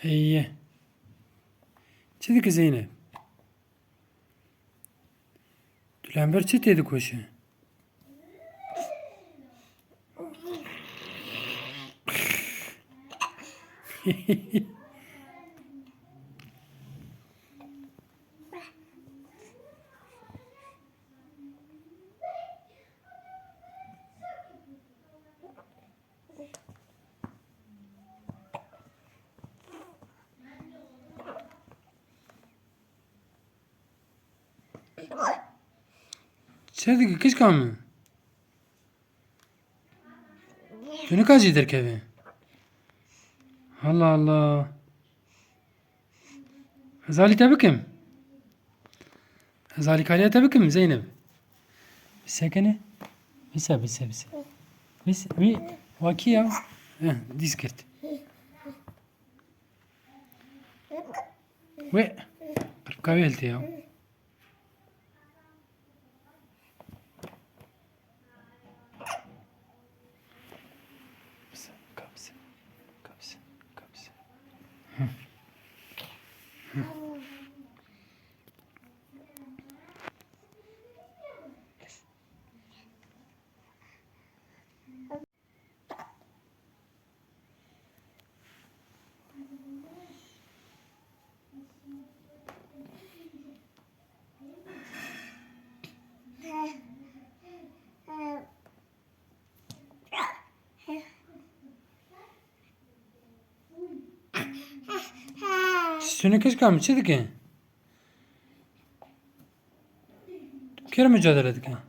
İyi. Çedi ki Zeynep. Dülenber çet dedi koşu. Çedi ki kış kamı. Dünü kaç yedir kevi? Allah Allah. Zali tabi kim? Zali kaliye tabi kim Zeynep? Bir sekene. Bisa. Bir vaki ya. Diskert. Ve kavelti ya. Kapsı. Sünü kış kamı çedi ki. Kere mücadele edik ha.